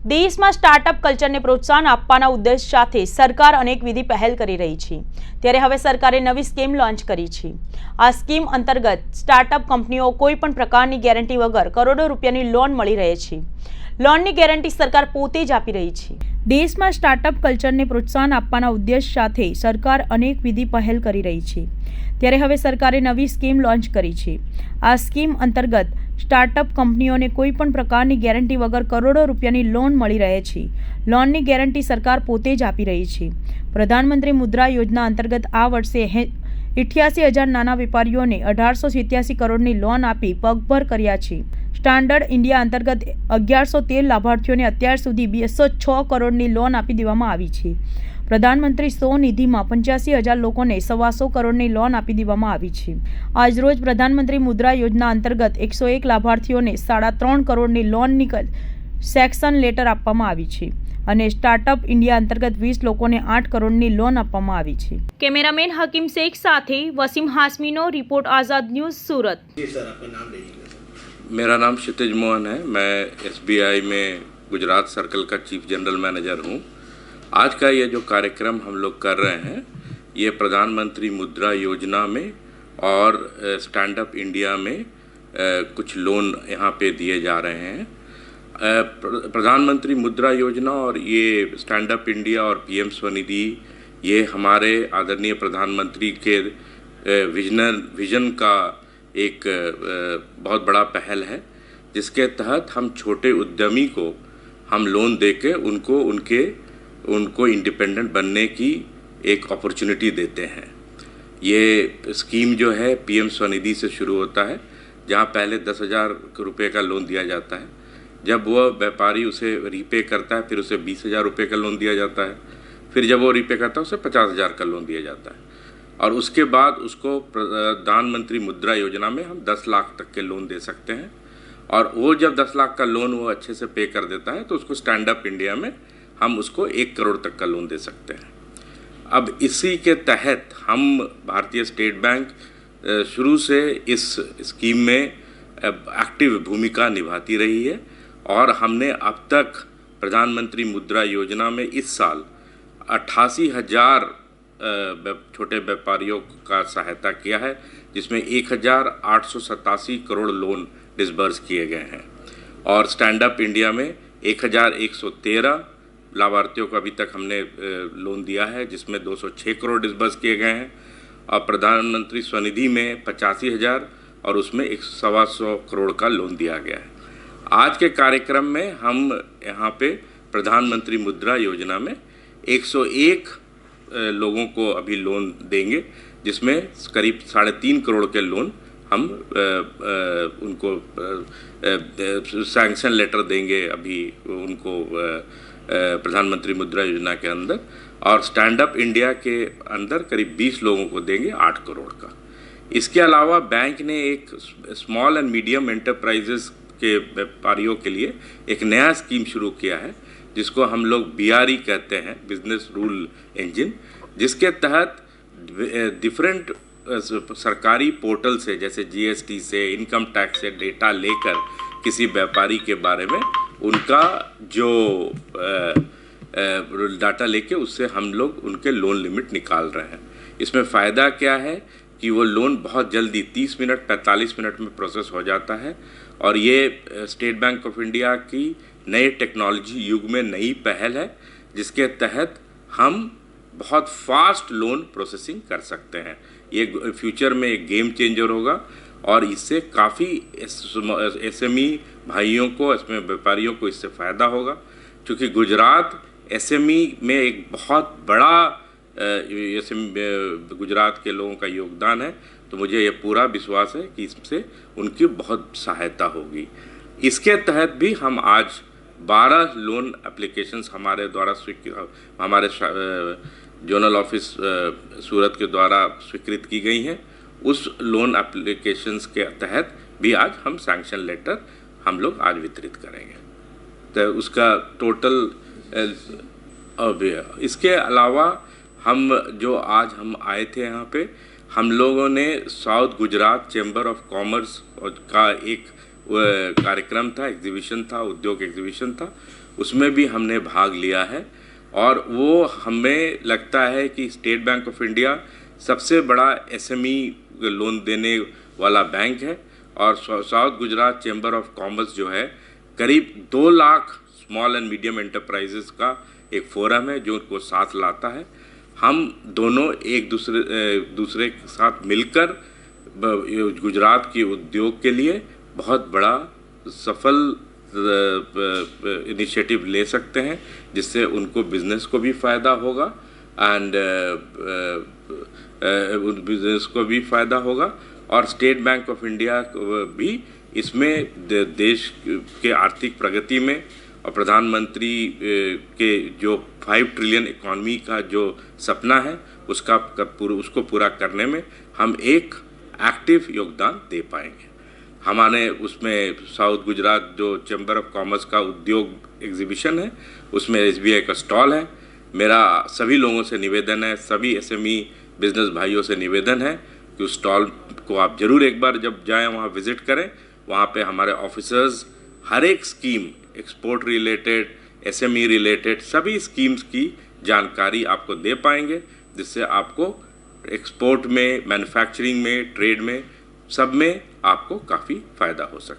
દેશમાં સ્ટાર્ટઅપ કલ્ચરને પ્રોત્સાહન આપવાના ઉદ્દેશ સાથે સરકાર અનેકવિધ પહેલ કરી રહી છે। ત્યારે હવે સરકારે નવી સ્કીમ લોન્ચ કરી છે। આ સ્કીમ અંતર્ગત સ્ટાર્ટઅપ કંપનીઓ કોઈ પણ પ્રકારની ગેરંટી વગર કરોડો રૂપિયાની લોન મળી રહે છે। લોનની ગેરંટી સરકાર પોતે જ આપી રહી છે। દેશમાં સ્ટાર્ટઅપ કલ્ચરને પ્રોત્સાહન આપવાના ઉદ્દેશ સાથે સરકાર અનેકવિધ પહેલ કરી રહી છે। ત્યારે હવે સરકારે નવી સ્કીમ લોન્ચ કરી છે। આ સ્કીમ અંતર્ગત સ્ટાર્ટઅપ કંપનીઓને કોઈ પણ પ્રકારની ગેરંટી વગર કરોડો રૂપિયાની લોન મળી રહે છે। લોનની ગેરંટી સરકાર પોતે જ આપી રહી છે। પ્રધાનમંત્રી મુદ્રા યોજના અંતર્ગત આ વર્ષે 88,000 નાના વેપારીઓને 1887 કરોડની લોન આપી પગભર કર્યા છે। સ્ટાન્ડર્ડ ઇન્ડિયા અંતર્ગત 1113 લાભાર્થીઓને અત્યાર સુધી 206 કરોડની લોન આપી દેવામાં આવી છે। પ્રધાનમંત્રી સ્વનિધિમાં 85,000 લોકોને 125 કરોડની લોન આપી દેવામાં આવી છે। આજરોજ પ્રધાનમંત્રી મુદ્રા યોજના અંતર્ગત 101 લાભાર્થીઓને 3.5 કરોડની લોનની સેક્શન લેટર આપવામાં આવી છે અને સ્ટાર્ટઅપ ઇન્ડિયા અંતર્ગત 20 લોકોને 8 કરોડની લોન આપવામાં આવી છે। કેમેરામેન હકીમ શેખ સાથે वसीम हाशमीनो रिपोर्ट आज़ाद न्यूज़ सूरत। जी सर, आपका नाम ले लीजिए। मेरा नाम क्षितिज मोहन है। मैं SBI में गुजरात सर्कल का चीफ जनरल मैनेजर हूँ। आज का ये जो कार्यक्रम हम लोग कर रहे हैं ये प्रधानमंत्री मुद्रा योजना में और स्टैंड अप इंडिया में कुछ लोन यहाँ पे दिए जा रहे हैं। प्रधानमंत्री मुद्रा योजना और ये स्टैंड अप इंडिया और PM स्वनिधि ये हमारे आदरणीय प्रधानमंत्री के विजन का एक बहुत बड़ा पहल है, जिसके तहत हम छोटे उद्यमी को हम लोन देके उनको इंडिपेंडेंट बनने की एक अपॉर्चुनिटी देते हैं। ये स्कीम जो है PM स्वनिधि से शुरू होता है, जहाँ पहले 10,000 रुपये का लोन दिया जाता है। जब वह व्यापारी उसे रीपे करता है फिर उसे 20,000 रुपये का लोन दिया जाता है। फिर जब वो रीपे करता है उसे 50,000 का लोन दिया जाता है। और उसके बाद उसको प्रधानमंत्री मुद्रा योजना में हम 10 लाख तक के लोन दे सकते हैं। और वो जब 10 लाख का लोन वो अच्छे से पे कर देता है तो उसको स्टैंड अप इंडिया में हम उसको 1 करोड़ तक का लोन दे सकते हैं। अब इसी के तहत हम भारतीय स्टेट बैंक शुरू से इस स्कीम में एक्टिव भूमिका निभाती रही है और हमने अब तक प्रधानमंत्री मुद्रा योजना में इस साल 88,000 छोटे व्यापारियों का सहायता किया है, जिसमें 1,887 करोड़ लोन डिसबर्स किए गए हैं। और स्टैंड अप इंडिया में 1,113 लाभार्थियों को अभी तक हमने लोन दिया है, जिसमें 206 करोड़ डिसबर्स किए गए हैं। और प्रधानमंत्री स्वनिधि में 85,000 और उसमें 125 करोड़ का लोन दिया गया है। आज के कार्यक्रम में हम यहाँ पे प्रधानमंत्री मुद्रा योजना में 101 लोगों को अभी लोन देंगे, जिसमें करीब 3.5 करोड़ के लोन हम उनको सैंक्शन लेटर देंगे अभी उनको प्रधानमंत्री मुद्रा योजना के अंदर। और स्टैंड अप इंडिया के अंदर करीब 20 लोगों को देंगे 8 करोड़ का। इसके अलावा बैंक ने एक स्मॉल एंड मीडियम एंटरप्राइजेस के व्यापारियों के लिए एक नया स्कीम शुरू किया है, जिसको हम लोग BRE कहते हैं, बिजनेस रूल इंजन, जिसके तहत डिफरेंट सरकारी पोर्टल से जैसे GST से, इनकम टैक्स से डेटा लेकर किसी व्यापारी के बारे में उनका जो डाटा लेके उससे हम लोग उनके लोन लिमिट निकाल रहे हैं। इसमें फ़ायदा क्या है कि वो लोन बहुत जल्दी 30 मिनट 45 मिनट में प्रोसेस हो जाता है। और ये स्टेट बैंक ऑफ इंडिया की नए टेक्नोलॉजी युग में नई पहल है, जिसके तहत हम बहुत फास्ट लोन प्रोसेसिंग कर सकते हैं। ये फ्यूचर में एक गेम चेंजर होगा और इससे काफ़ी SME भाइयों को, इसमें व्यापारियों को इससे फ़ायदा होगा, क्योंकि गुजरात SME में एक बहुत बड़ा गुजरात के लोगों का योगदान है। तो मुझे ये पूरा विश्वास है कि इससे उनकी बहुत सहायता होगी। इसके तहत भी हम आज 12 लोन एप्लीकेशंस हमारे द्वारा हमारे जोनल ऑफिस सूरत के द्वारा स्वीकृत की गई हैं। उस लोन एप्लीकेशंस के तहत भी आज हम सैंक्शन लेटर हम लोग आज वितरित करेंगे। तो उसका टोटल इसके अलावा हम जो आज हम आए थे यहाँ पे, हम लोगों ने south Gujarat chamber of commerce का एक कार्यक्रम था, एग्जीबिशन था, उद्योग एग्जीबिशन था। उसमें भी हमने भाग लिया है और वो हमें लगता है कि स्टेट बैंक ऑफ इंडिया सबसे बड़ा एसएमई लोन देने वाला बैंक है और south Gujarat chamber of commerce जो है करीब 2 lakh small and medium enterprises का एक फोरम है जो उनको साथ लाता है। हम दोनों एक दूसरे के साथ मिलकर गुजरात के उद्योग के लिए बहुत बड़ा सफल इनिशिएटिव ले सकते हैं जिससे उनको बिजनेस को भी फ़ायदा होगा एंड बिजनेस को भी फ़ायदा होगा और स्टेट बैंक ऑफ इंडिया भी इसमें देश के आर्थिक प्रगति में और प्रधानमंत्री के जो 5 ट्रिलियन इकॉनमी का जो सपना है उसको पूरा करने में हम एक एक्टिव योगदान दे पाएंगे। हमारे उसमें साउथ गुजरात जो चैम्बर ऑफ कॉमर्स का उद्योग एग्जीबिशन है उसमें SBI का स्टॉल है। मेरा सभी लोगों से निवेदन है, सभी SME बिजनेस भाइयों से निवेदन है कि उस स्टॉल को आप ज़रूर एक बार जब जाएं वहाँ विज़िट करें। वहाँ पे हमारे ऑफिसर्स हर एक scheme export related SME related सभी स्कीम्स की जानकारी आपको दे पाएंगे जिससे आपको एक्सपोर्ट में, मैन्युफैक्चरिंग में, ट्रेड में सब में आपको काफ़ी फ़ायदा हो सकता है।